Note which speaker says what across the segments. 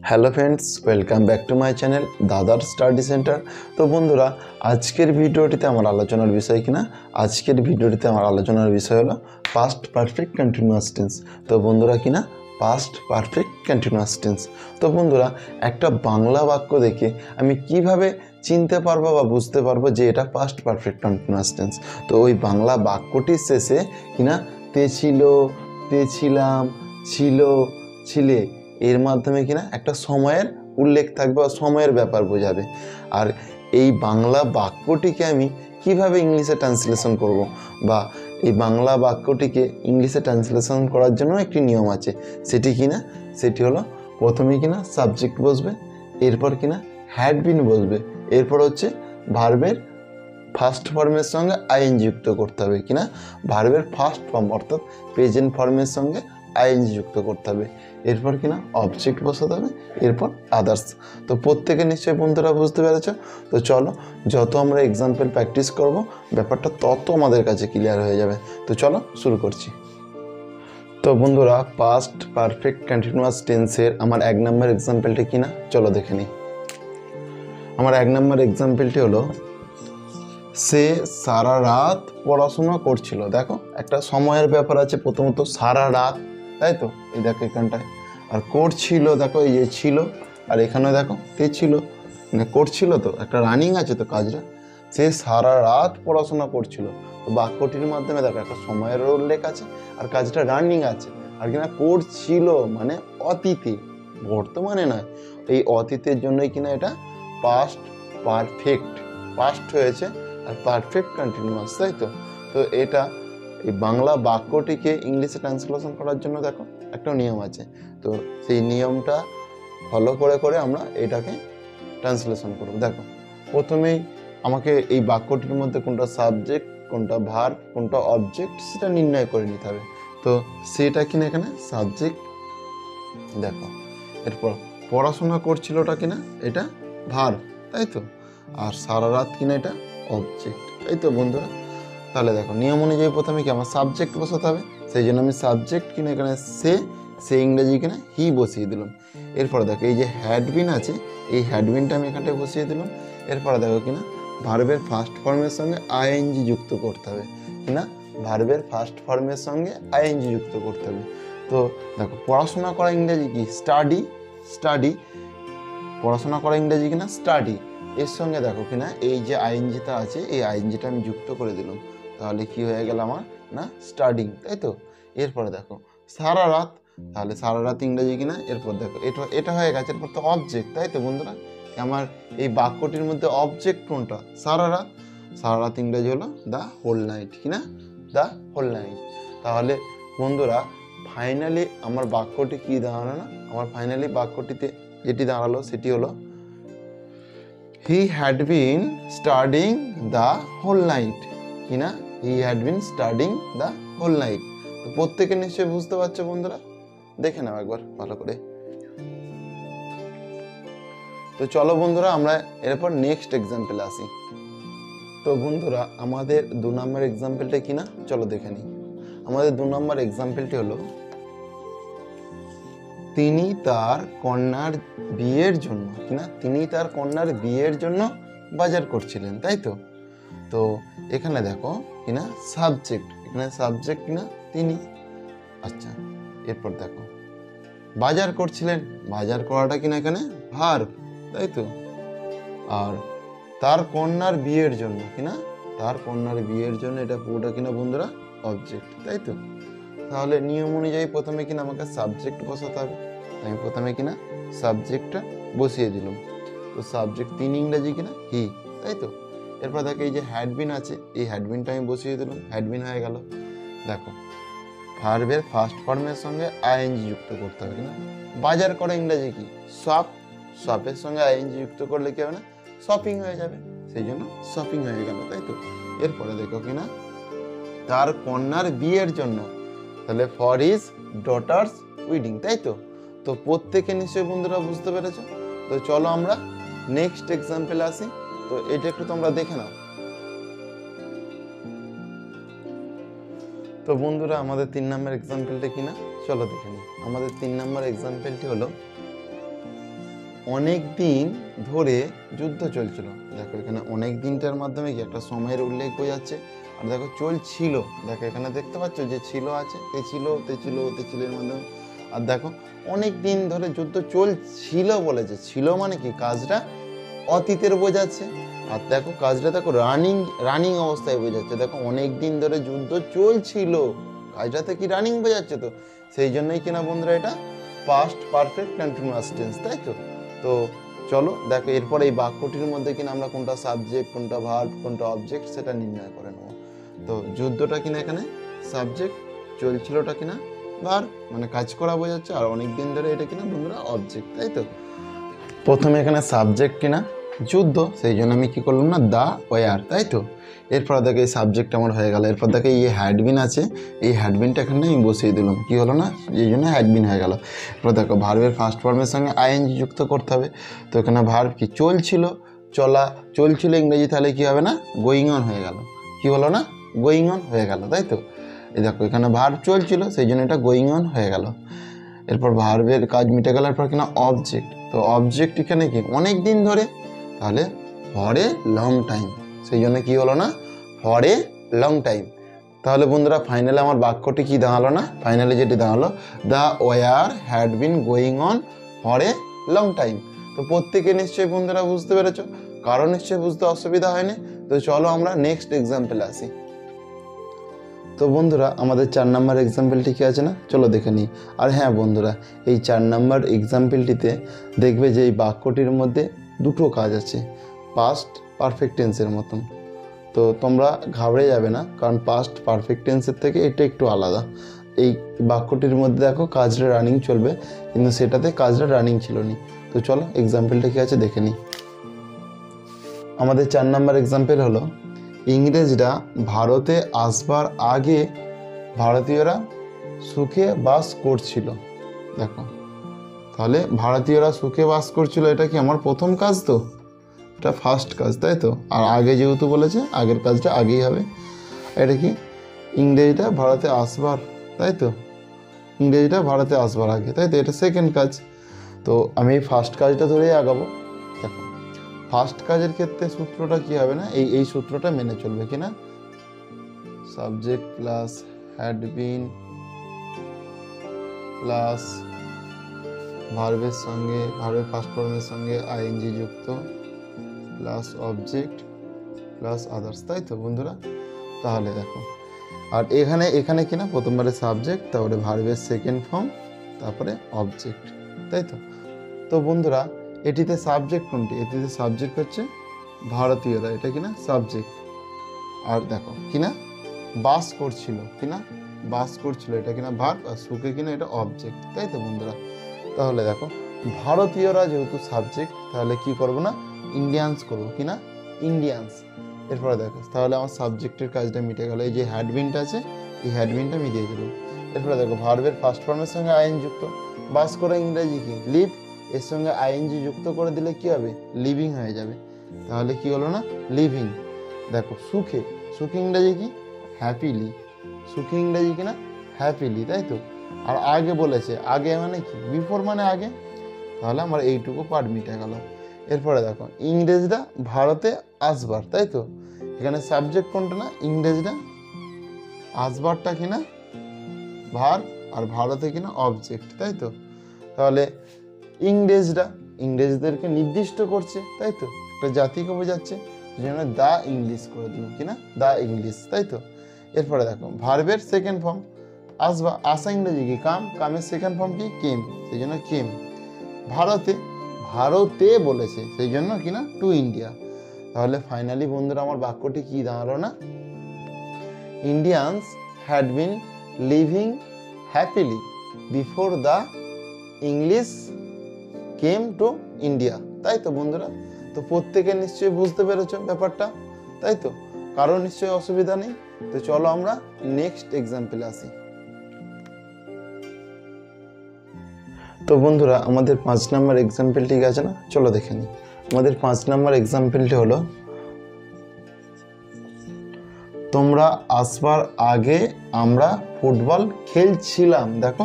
Speaker 1: Hello friends, welcome back to my channel দাদার study centre. তো বন্ধুরা, আজকের ভিডিওটিতে আমার আলোচনার বিষয় হলো পাস্ট পারফেক্ট কন্টিনিউয়াস টেন্স। তো বন্ধুরা পাস্ট পারফেক্ট কন্টিনিউয়াস টেন্স। তো বন্ধুরা, একটা বাংলা বাক্য দেখে আমি কিভাবে চিনতে পারবো বা বুঝতে পারবো যে এটা পাস্ট পারফেক্ট কন্টিনিউয়াস টেন্স। তো ওই বাংলা বাক্যটির শেষে তে ছিল, তে ছিলাম, ছিল, ছিলে এর মাধ্যমে একটা সময়ের উল্লেখ থাকবে বা সময়ের ব্যাপার বোঝাবে। আর এই বাংলা বাক্যটিকে আমি কিভাবে ইংলিশে ট্রান্সলেশন করব, বা এই বাংলা বাক্যটিকে ইংলিশে ট্রান্সলেশন করার জন্য একটি নিয়ম আছে। সেটি হলো প্রথমে সাবজেক্ট বসবে, এরপর হ্যাড বিন বসবে, এরপর হচ্ছে ভার্বের ফার্স্ট ফর্মের সঙ্গে আইএনজি যুক্ত করতে হবে, ভার্বের ফার্স্ট ফর্ম অর্থাৎ প্রেজেন্ট ফর্মের সঙ্গে আইএনজি যুক্ত করতে হবে, এরপর অবজেক্ট বসাতে হবে, এরপর আদার্স। তো প্রত্যেকে নিশ্চয়ই বন্ধুরা বুঝতে পেরেছ। তো চলো, যত আমরা এক্সাম্পল প্র্যাকটিস করব ব্যাপারটা তত আমাদের কাছে ক্লিয়ার হয়ে যাবে। তো চলো শুরু করছি। তো বন্ধুরা, পাস্ট পারফেক্ট কন্টিনিউয়াস টেন্সের আমার 1 নম্বর এক্সাম্পলটি চলো দেখে নিই। আমার 1 নম্বর এক্সাম্পলটি হলো, সে সারা রাত পড়াশোনা করছিল। দেখো, একটা সময়ের ব্যাপার আছে, প্রথমত সারা রাত, তাই তো, এই দেখো এখানটায়। আর করছিল, দেখো এই যে ছিল, আর এখানে দেখো তে ছিল, করছিল, তো একটা রানিং আছে তো কাজটা। সে সারা রাত পড়াশোনা করছিল। তো বাক্যটির মাধ্যমে দেখো একটা সময়ের উল্লেখ আছে, আর কাজটা রানিং আছে, আর করছিল মানে অতীতে, বর্তমানে নয়। এই অতীতের জন্যই এটা পাস্ট পারফেক্ট, পাস্ট হয়েছে আর পারফেক্ট কন্টিনিউয়াস, তাই তো। তো এটা এই বাংলা বাক্যটিকে ইংলিশে ট্রান্সলেশন করার জন্য দেখো একটা নিয়ম আছে। তো সেই নিয়মটা ফলো করে করে আমরা এটাকে ট্রান্সলেশন করব। দেখো, প্রথমেই আমাকে এই বাক্যটির মধ্যে কোনটা সাবজেক্ট, কোনটা ভার্ব, কোনটা অবজেক্ট সেটা নির্ণয় করে নিতে হবে। তো সেটা এখানে সাবজেক্ট, দেখো। এরপর পড়াশোনা করছিলটা এটা ভার্ব, তাই তো। আর সারা রাত এটা অবজেক্ট, তাই তো বন্ধুরা। তাহলে দেখো, নিয়ম অনুযায়ী প্রথমে আমার সাবজেক্ট বসাতে হবে, সেই জন্য আমি সাবজেক্ট এখানে সে ইংরেজি হি বসিয়ে দিলাম। এরপরে দেখো এই যে হ্যাডবিন আছে, এই হ্যাডবিনটা আমি এখানটায় বসিয়ে দিলাম। এরপরে দেখো ভার্বের ফার্স্ট ফর্মের সঙ্গে আইএনজি যুক্ত করতে হবে, ভার্বের ফার্স্ট ফর্মের সঙ্গে আইএনজি যুক্ত করতে হবে। তো দেখো, পড়াশোনা করা ইংরেজি কি স্টাডি, স্টাডি, পড়াশোনা করা ইংরেজি স্টাডি। এর সঙ্গে দেখো এই যে আইএনজিটা আছে, এই আইএনজিটা আমি যুক্ত করে দিলাম। তাহলে কি হয়ে গেল আমার স্টাডিং, তাই তো। এরপরে দেখো সারা রাত, তাহলে সারা রাত ইংরেজি এরপর দেখো এটা হয়ে গেছে। এরপর তো অবজেক্ট, তাই তো বন্ধুরা। আমার এই বাক্যটির মধ্যে অবজেক্ট কোনটা? সারা রাত। সারা রাত ইংরেজি হলো the whole night, the whole night. তাহলে বন্ধুরা, ফাইনালি আমার বাক্যটি কি দাঁড়ালো না? আমার ফাইনালি বাক্যটিতে যেটি দাঁড়ালো সেটি হলো, he had been studying the whole night, he had been studying the whole night। তো প্রত্যেকে নিশ্চয়ই বুঝতে পারছো বন্ধুরা, দেখে নাও একবার ভালো করে। তো চলো বন্ধুরা, আমরা এরপর নেক্সট এক্সাম্পলে আসি। তো বন্ধুরা, আমাদের 2 নম্বর এক্সাম্পলটা চলো দেখে নিই। আমাদের 2 নম্বর এক্সাম্পলটি হলো, তিনি তার কন্যার বিয়ের জন্য তিনি তার কন্যার বিয়ের জন্য বাজার করছিলেন, তাই তো। তো এখানে দেখো সাবজেক্ট, সাবজেক্ট তিনি। আচ্ছা, এরপর দেখো বাজার করছিলেন, বাজার করাটা এখানে ভার্ব, তাই তো। আর তার কন্যার বিয়ের জন্য তার কন্যার বিয়ের জন্য এটা পুরোটা বন্ধুরা অবজেক্ট, তাই তো। তাহলে নিয়ম অনুযায়ী প্রথমে আমাকে সাবজেক্ট বসাতে হবে। আমি প্রথমে সাবজেক্টটা বসিয়ে দিলাম। তো সাবজেক্ট তিনি ইংরেজি হি, তাই তো। এরপর দেখো এই যে হ্যাডবিন আছে, এই হ্যাডবিনটা আমি বসিয়ে দিলাম, হ্যাডবিন হয়ে গেল। দেখো, ভার্বের ফার্স্ট ফর্মের সঙ্গে আইএনজি যুক্ত করতে হবে, বাজার করা ইংরেজি কি শপ, শপের সঙ্গে আইএনজি যুক্ত করলে কি হবে না, শপিং হয়ে যাবে, সেই জন্য শপিং হয়ে গেল, তাই তো। এরপরে দেখো তার কন্যার বিয়ের জন্য, তাহলে ফর হিজ ডটার্স উইডিং, তাই তো। তো প্রত্যেকে নিশ্চয়ই বন্ধুরা বুঝতে পেরেছো। তো চলো আমরা নেক্সট এক্সাম্পলে আসি। তো এটা একটু তোমরা দেখে নাও। তো বন্ধুরা, আমাদের 3 নম্বর এক্সাম্পলটা চলো দেখে নিই। আমাদের 3 নম্বর এক্সাম্পলটি হলো, অনেক দিন ধরে যুদ্ধ চলছিল। দেখো এখানে অনেক দিনটার মাধ্যমে কি একটা সময়ের উল্লেখ বোঝাচ্ছে। আর দেখো চলছিল, দেখো এখানে দেখতে পাচ্ছ যে ছিল আছে, তেছিল এর মাধ্যমে। আর দেখো অনেক দিন ধরে যুদ্ধ চলছিল বলেছে, ছিল মানে কি কাজটা অতীতের বোঝাচ্ছে। আর দেখো কাজটা দেখো রানিং অবস্থায় বোঝাচ্ছে। দেখো অনেক দিন ধরে যুদ্ধ চলছিল, কাজটাতে কি রানিং বোঝাচ্ছে, তো সেই জন্যই কিনা বন্ধুরা এটা পাস্ট পারফেক্ট কন্টিনিউয়াস টেন্স, তাই তো। তো চলো দেখো এরপর এই বাক্যটির মধ্যে কিনা আমরা কোনটা সাবজেক্ট, কোনটা ভার্ব, কোনটা অবজেক্ট সেটা নির্ণয় করে নেবো। তো যুদ্ধটা কিনা এখানে সাবজেক্ট, চলছিলটা কিনা ভার্ব মানে কাজ করা বোঝাচ্ছে, আর অনেক দিন ধরে এটা কিনা বন্ধুরা অবজেক্ট, তাই তো। প্রথমে এখানে সাবজেক্ট কিনা যুদ্ধ, সেই জন্য আমি কি করলাম না দা ওয়ার, তাই তো। এরপর দেখো এই সাবজেক্ট আমার হয়ে গেল। এরপর দেখো এই হ্যাডবিন আছে, এই হ্যাডবিনটা এখানে আমি বসিয়ে দিলাম, কি হলো না এই জন্য হ্যাডবিন হয়ে গেল। এরপর দেখো ভার্বের ফার্স্ট ফর্মের সঙ্গে আইএনজি যুক্ত করতে হবে। তো এখানে ভার্ব কি চলছিল, চলছিল ইংরেজি তাহলে কি হবে না গোয়িং অন হয়ে গেল, কি হলো না গোয়িং অন হয়ে গেল, তাই তো। এই দেখো এখানে ভার্ব চলছিল সেই জন্য এটা গোয়িং অন হয়ে গেল। এরপর ভার্বের কাজ মিটে গেল। এরপর কিনা অবজেক্ট, তো অবজেক্ট এখানে কি অনেক দিন ধরে, তাহলে ফর এ লং টাইম, সেই জন্য কি হলো না ফর এ লং টাইম। তাহলে বন্ধুরা ফাইনালি আমার বাক্যটি কি দাঁড়ালো না, ফাইনালি যেটি দাঁড়ালো the war had been going on for a long time. তো প্রত্যেকে নিশ্চয়ই বন্ধুরা বুঝতে পেরেছো, কারণ নিশ্চয়ই বুঝতে অসুবিধা হয়নি। তো চলো আমরা নেক্সট এক্সাম্পলে আসি। তো বন্ধুরা আমাদের 4 নম্বর এক্সাম্পলটি কি আছে না, চলো দেখে নিই। আর হ্যাঁ বন্ধুরা, এই 4 নম্বর এক্সাম্পলটিতে দেখবে যে এই বাক্যটির মধ্যে দুটো কাজ আছে, পাস্ট পারফেক্ট টেন্সের মতন। তো তোমরা ঘাবড়ে যাবে না, কারণ পাস্ট পারফেক্ট টেন্সের থেকে এটা একটু আলাদা। এই বাক্যটির মধ্যে দেখো কাজটা রানিং চলবে, কিন্তু সেটাতে কাজটা রানিং ছিল না। তো চলো এক্সাম্পলটা কি আছে দেখে নিই। আমাদের 4 নম্বর এক্সাম্পল হলো ইংরেজরা ভারতে আসবার আগে ভারতীয়রা সুখে বাস করছিল। দেখো তাহলে ভারতীয়রা সুখে বাস করছিল, এটা কি আমার প্রথম কাজ, তো এটা ফার্স্ট কাজ, তাই তো। আর আগে যেহেতু বলেছে আগের কাজটা আগেই হবে। এটা কি ইংরেজরা ভারতে আসবার, তাই তো, ইংরেজরা ভারতে আসবার আগে, তাই তো, এটা সেকেন্ড কাজ। তো আমি এই ফার্স্ট কাজটা ধরেই আগাবো। দেখো ফার্স্ট কাজের ক্ষেত্রে সূত্রটা কি হবে না, এই সূত্রটা মেনে চলবে কিনা, subject plus had been plus ভার্বের সঙ্গে ভার্বের ফার্স্ট ফর্মের সঙ্গে আইএনজি যুক্ত প্লাস অবজেক্ট প্লাস আদার্স, তাই তো বন্ধুরা। তাহলে দেখো আর এখানে কিনা প্রথমবারে সাবজেক্ট, তারপরে ভার্বের সেকেন্ড ফর্ম, তারপরে অবজেক্ট, তাই তো। তো বন্ধুরা এটিতে সাবজেক্ট কোনটি, এটিতে সাবজেক্ট হচ্ছে ভারতীয়রা, এটা কিনা সাবজেক্ট। আর দেখো কিনা বাস করছিল, কিনা বাস করছিল, এটা কিনা ভার্ব, আর সুখে কিনা এটা অবজেক্ট, তাই তো বন্ধুরা। তাহলে দেখো ভারতীয়রা যেহেতু সাবজেক্ট, তাহলে কি করব না ইন্ডিয়ান্স করবো, কিনা ইন্ডিয়ান্স। এরপরে দেখো তাহলে আমার সাবজেক্টের কাজটা মিটে গেল, এই যে হ্যাডবিনটা আছে এই হ্যাডবিনটা মিটিয়ে দিল। এরপরে দেখো ভার্বের ফার্স্ট ফর্মের সঙ্গে আইএন যুক্ত, বাস করে ইংরেজি কি লিভ, এর সঙ্গে আইএনজি যুক্ত করে দিলে কি হবে লিভিং হয়ে যাবে, তাহলে কি হলো না লিভিং। দেখো সুখে, সুখে ইংরেজি কি হ্যাপিলি, সুখে ইংরেজি কিনা হ্যাপিলি, তাই তো। আর আগে বলেছে, আগে মানে কি বিফোর মানে আগে, তাহলে আমার এইটুকু পার্ট মিটে গেল। এরপরে দেখো ইংরেজরা ভারতে আসবার, তাই তো, এখানে সাবজেক্ট কোনটা না ইংরেজরা, আসবারটা কিনা ভার্ব, আর ভারতে কিনা অবজেক্ট, তাই তো। তাহলে ইংরেজরা ইংরেজদেরকে নির্দিষ্ট করছে, তাই তো, একটা জাতিকে বোঝাচ্ছে, সেই জন্য দা ইংলিশ করে দিল, কিনা দা ইংলিশ, তাই তো। এরপরে দেখো ভার্বের সেকেন্ড ফর্ম আসবা, আসা ইংরেজি কি কাম, কামের সেকেন্ড ফর্ম কি কেম, সেই জন্য কেম। ভারতে বলেছে সেই জন্য কিনা টু ইন্ডিয়া। তাহলে ফাইনালি বন্ধুরা আমার বাক্যটি কি দাঁড়ালো না, Indians had been living happily before the English came to India, তাই তো বন্ধুরা। তো প্রত্যেকে নিশ্চয়ই বুঝতে পেরেছ ব্যাপারটা, তাই তো, কারো নিশ্চয়ই অসুবিধা নেই। তো চলো আমরা নেক্সট এক্সাম্পলে আসি। তো বন্ধুরা আমাদের 5 নম্বর এক্সাম্পলটি আছে না, চলো দেখে নিই। আমাদের 5 নম্বর এক্সাম্পলটি হলো তোমরা আসবার আগে আমরা ফুটবল খেলছিলাম। দেখো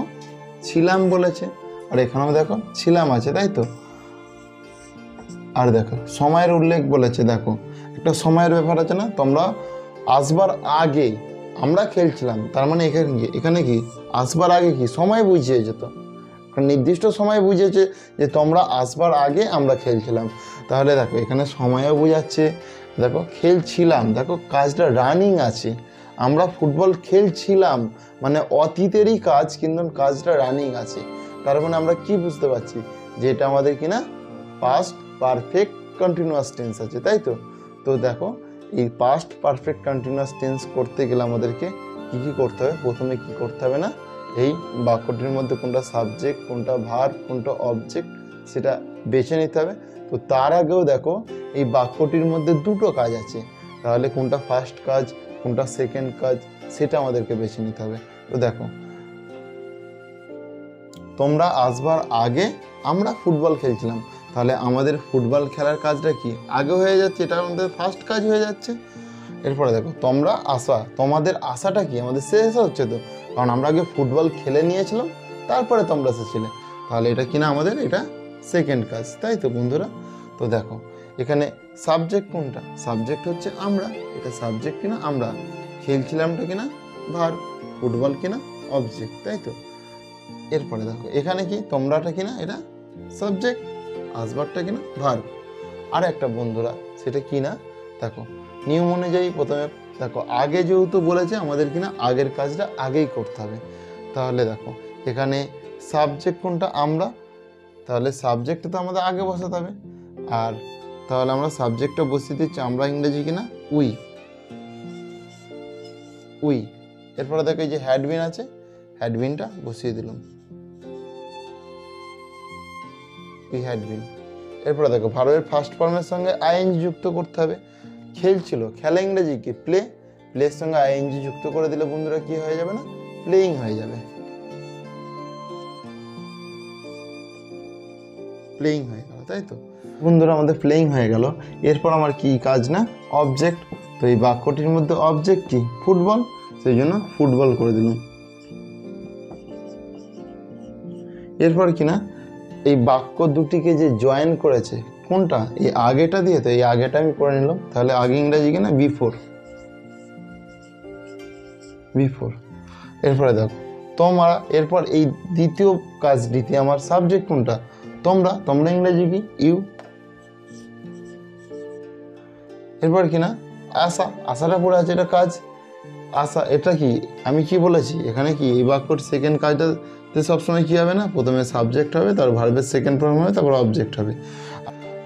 Speaker 1: ছিলাম বলেছে, আর এখানেও দেখো ছিলাম আছে, তাই তো। আর দেখো সময়ের উল্লেখ বলেছে, দেখো একটা সময়ের ব্যাপার আছে না, তোমরা আসবার আগে আমরা খেলছিলাম, তার মানে এখানে কি আসবার আগে কি সময় বুঝিয়েছে, তো নির্দিষ্ট সময় বুঝিয়েছে যে তোমরা আসবার আগে আমরা খেলছিলাম। তাহলে দেখো এখানে সময়ও বোঝাচ্ছে, দেখো খেলছিলাম, দেখো কাজটা রানিং আছে, আমরা ফুটবল খেলছিলাম মানে অতীতেরই কাজ, কিন্তু কাজটা রানিং আছে। তার মানে আমরা কি বুঝতে পারছি যে এটা আমাদের কিনা পাস্ট পারফেক্ট কন্টিনিউয়াস টেন্স আছে, তাই তো। তো দেখো এই পাস্ট পারফেক্ট কন্টিনিউয়াস টেন্স করতে গেলে আমাদেরকে কি কি করতে হবে, প্রথমে কি করতে হবে না, এই বাক্যটির মধ্যে কোনটা সাবজেক্ট, কোনটা ভার্ব, কোনটা অবজেক্ট সেটা বেছে নিতে হবে। তো তার আগেও দেখো এই বাক্যটির মধ্যে দুটো কাজ আছে, তাহলে কোনটা ফার্স্ট কাজ, কোনটা সেকেন্ড কাজ সেটা আমাদেরকে বেছে নিতে হবে। তো দেখো তোমরা আসবার আগে আমরা ফুটবল খেলছিলাম, তাহলে আমাদের ফুটবল খেলার কাজটা কি আগে হয়ে যাচ্ছে, এটা আমাদের ফার্স্ট কাজ হয়ে যাচ্ছে। এরপরে দেখো তোমরা আসা, তোমাদের আশাটা কি আমাদের শেষ হচ্ছে, তো কারণ আমরা আগে ফুটবল খেলে নিয়েছিলাম তারপরে তোমরা এসেছিলে, তাহলে এটা কিনা আমাদের এটা সেকেন্ড কাজ, তাই তো বন্ধুরা। তো দেখো এখানে সাবজেক্ট কোনটা, সাবজেক্ট হচ্ছে আমরা, এটা সাবজেক্ট কিনা আমরা, খেলছিলামটা কিনা ভার্ব, ফুটবল কিনা অবজেক্ট, তাই তো। এরপরে দেখো এখানে কি তোমরাটা কিনা এটা সাবজেক্ট, আসবারটা কিনা ভার্ব। আর একটা বন্ধুরা সেটা কিনা দেখো নিয়ম অনুযায়ী প্রথমে দেখো আগে যেহেতু বলেছে আমাদের কিনা আগের কাজটা আগেই করতে হবে, তাহলে দেখো এখানে সাবজেক্ট কোনটা আমরা, তাহলে সাবজেক্টটা তো আমাদের আগে বসাতে হবে, আর তাহলে আমরা সাবজেক্টটা বসিয়ে দিচ্ছি আমরা ইংরেজি কিনা উই, উই। এরপরে দেখো এই যে হ্যাডবিন আছে, হ্যাডবিনটা বসিয়ে দিলাম, উই হ্যাডবিন। এরপরে দেখো ভার্বের ফার্স্ট ফর্মের সঙ্গে আইএনজি যুক্ত করতে হবে, খেলছিল, খেলা ইংরেজি কি প্লে, প্লের সঙ্গে আইএনজি যুক্ত করে দিলে বন্ধুরা কি হয়ে যাবে না, প্লেইং হয়ে যাবে, প্লেইং হয়ে গেল, তাই তো বন্ধুরা আমাদের প্লেইং হয়ে গেল। এরপর আমার কি কাজ না, অবজেক্ট। তো এই বাক্যটির মধ্যে অবজেক্ট কি ফুটবল, সেই জন্য ফুটবল করে দিলাম। এরপর কি না এই বাক্য দুটিকে যে জয়েন করেছে কোনটা, এই আগেটা দিয়ে, তো এই আগেটা আমি করে নিলাম, তাহলে আগে ইংরেজি কিনা বিফোর, বিফোর। এরপরে দেখো তোমরা, এরপর এই দ্বিতীয় কাজটিতে আমার সাবজেক্ট কোনটা, তোমরা, তোমরা ইংরেজি কি ইউ। এরপর কিনা আশা, আশাটা পড়ে আছে, এটা কাজ আশা, এটা কি আমি কি বলেছি এখানে কি এই বাক্যর সেকেন্ড কাজটাতে সবসময় কি হবে না, প্রথমে সাবজেক্ট হবে, তারপর ভার্বের সেকেন্ড ফর্ম হবে, তারপর অবজেক্ট হবে।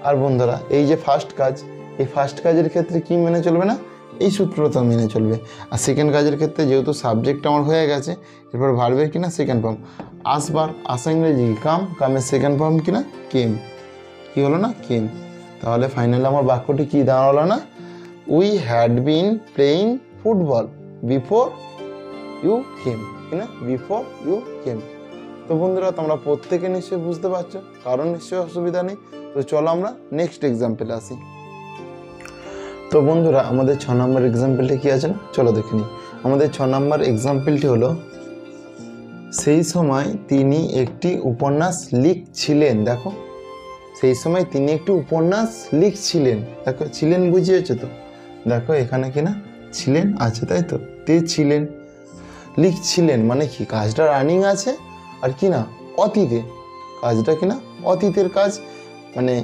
Speaker 1: আর বন্ধুরা এই যে ফার্স্ট কাজ, এই ফার্স্ট কাজের ক্ষেত্রে কি মেনে চলবে না, এই সূত্রটা মেনে চলবে। আর সেকেন্ড কাজের ক্ষেত্রে যেহেতু সাবজেক্ট আমার হয়ে গেছে, এরপর ভার্বের কিনা সেকেন্ড ফর্ম, আসবার, আসা ইংরেজি কাম, কামের সেকেন্ড ফর্ম কিনা কেম, কি হলো না কেম। তাহলে ফাইনালি আমার বাক্যটি কি দাঁড়ালো না, we had been playing football before you came, কিনা বিফোর ইউ কেম। তো বন্ধুরা তোমরা প্রত্যেকে নিশ্চয়ই বুঝতে পারছো, কারণ নিশ্চয়ই অসুবিধা নেই। তো চলো আমরা নেক্সট এক্সাম্পলে আসি। তো বন্ধুরা আমাদের 6 নম্বর এক্সাম্পলটি কি আছে না, চলো দেখে নিই। আমাদের 6 নম্বর এক্সাম্পলটি হলো, সেই সময় তিনি একটি উপন্যাস লিখছিলেন, দেখো সেই সময় তিনি একটি উপন্যাস লিখছিলেন, দেখো ছিলেন বুঝিয়েছে তো, দেখো এখানে কিনা ছিলেন আছে, তাই তো, তে ছিলেন, লিখছিলেন মানে কি কাজটা রানিং আছে, আর কি না অতীতে, কাজটা কিনা অতীতের কাজ, মানে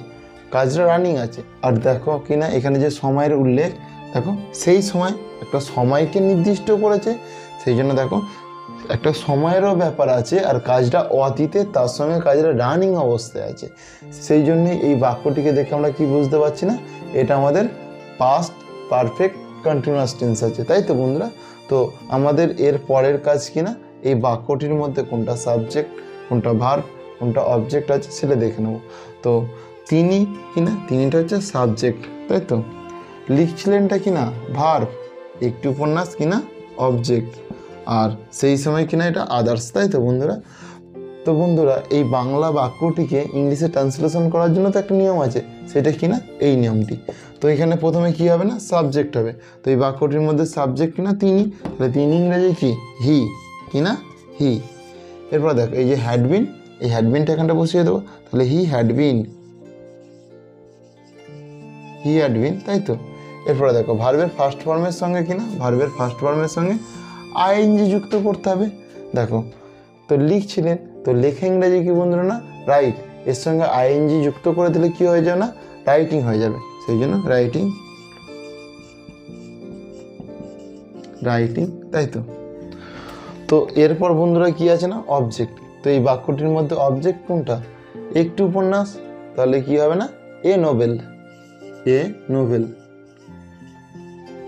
Speaker 1: কাজটা রানিং আছে। আর দেখো কিনা এখানে যে সময়ের উল্লেখ, দেখো সেই সময় একটা সময়কে নির্দিষ্ট করেছে, সেই জন্য দেখো একটা সময়েরও ব্যাপার আছে, আর কাজটা অতীতে, তার সঙ্গে কাজটা রানিং অবস্থায় আছে, সেই জন্যই এই বাক্যটিকে দেখে আমরা কি বুঝতে পারছি না, এটা আমাদের পাস্ট পারফেক্ট কন্টিনিউয়াস টেন্স আছে, তাই তো বন্ধুরা। তো আমাদের এর পরের কাজ কিনা এই বাক্যটির মধ্যে কোনটা সাবজেক্ট, কোনটা ভার্ব, কোনটা অবজেক্ট আছে সেটা দেখে নেব। তো তিনি কিনা, তিনিটা হচ্ছে সাবজেক্ট, তাই তো, লিখছিলেনটা কিনা ভার্ব, একটি উপন্যাস কিনা অবজেক্ট, আর সেই সময় কিনা এটা আদার্স, তাই তো বন্ধুরা। তো বন্ধুরা এই বাংলা বাক্যটিকে ইংলিশে ট্রান্সলেশন করার জন্য তো একটা নিয়ম আছে, সেটা কিনা এই নিয়মটি। তো এখানে প্রথমে কি হবে না, সাবজেক্ট হবে, তো এই বাক্যটির মধ্যে সাবজেক্ট কিনা তিনি, তাহলে তিনি ইংরেজি কি হি, কিনা হি। এরপর দেখো এই যে হ্যাডবিন, এই হ্যাডবিনটা এখানটা বসিয়ে দেবো, তাহলে he had been, he had been, তাই তো। এরপরে দেখো ভার্বের ফার্স্ট ফর্মের সঙ্গে কিনা, ভার্বের ফার্স্ট ফর্মের সঙ্গে আইএনজি যুক্ত করতে হবে। দেখো তো লিখছিলেন, তো লেখা ইংরেজি কি বন্ধুরা না রাইট, এর সঙ্গে আইএনজি যুক্ত করে দিলে কি হয়ে যাবে না রাইটিং হয়ে যাবে, সেই জন্য রাইটিং, রাইটিং, তাই তো। তো এরপর বন্ধুরা কি আছে না অবজেক্ট, তো এই বাক্যটির মধ্যে অবজেক্ট কোনটা, একটি উপন্যাস, তাহলে কি হবে না এ নোবেল, এ নোবেল,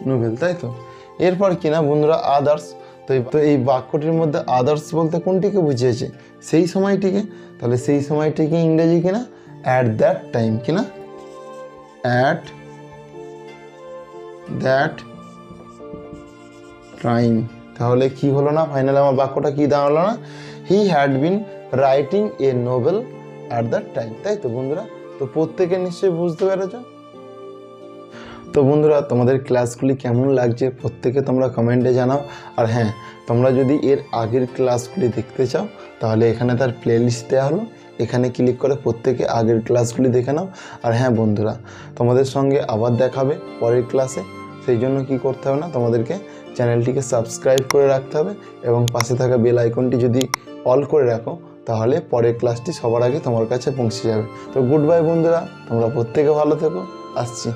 Speaker 1: নোবেল, তাই তো। এরপর কি না বন্ধুরা আদার্স, তো এই বাক্যটির মধ্যে আদার্স বলতে কোনটিকে বুঝিয়েছে, সেই সময়টিকে, তাহলে সেই সময়টিকে ইংরেজি কিনা অ্যাট দ্যাট টাইম, কিনা অ্যাট দ্যাট টাইম। তাহলে কি হলো না ফাইনালি আমার বাক্যটা কি দাঁড়ালো না, he had been writing A Nobel at that time, তাই তো বন্ধুরা। তো প্রত্যেকে নিশ্চয়ই বুঝতে পেরেছ। তো বন্ধুরা তোমাদের ক্লাসগুলি কেমন লাগছে প্রত্যেকে তোমরা কমেন্টে জানাও। আর হ্যাঁ, তোমরা যদি এর আগের ক্লাসগুলি দেখতে চাও তাহলে এখানে তার প্লেলিস্ট দেওয়া হলো, এখানে ক্লিক করে প্রত্যেকে আগের ক্লাসগুলি দেখে নাও। আর হ্যাঁ বন্ধুরা, তোমাদের সঙ্গে আবার দেখাবে পরের ক্লাসে, সেই জন্য কি করতে হবে না তোমাদেরকে চ্যানেলটিকে সাবস্ক্রাইব করে রাখতে হবে এবং পাশে থাকা বেল আইকনটি যদি অল করে রাখো তাহলে পরের ক্লাসটি সবার আগে তোমার কাছে পৌঁছে যাবে। তো গুড বাই বন্ধুরা, তোমরা প্রত্যেকে ভালো থেকো, আসছি।